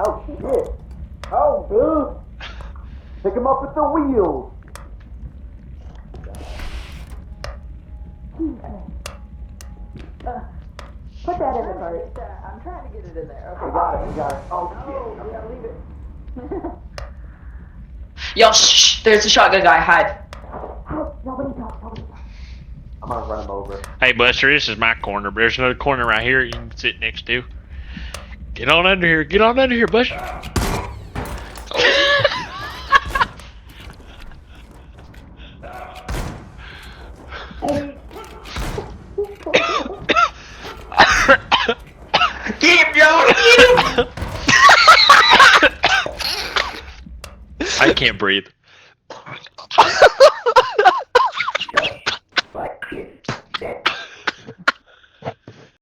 Oh shit! Oh, dude! Pick him up at the wheels! Put that in the cart. I'm trying to get it in there. Okay, We got it, we got it. Oh no, shit! we gotta leave it. Yo, shh, there's a shotgun guy, hide. Nobody talk, nobody talk. I'm gonna run him over. Hey, Buster, this is my corner, but there's another corner right here you can sit next to. Get on under here. Get on under here, Buster. Get him, Joe! Get him! I can't breathe.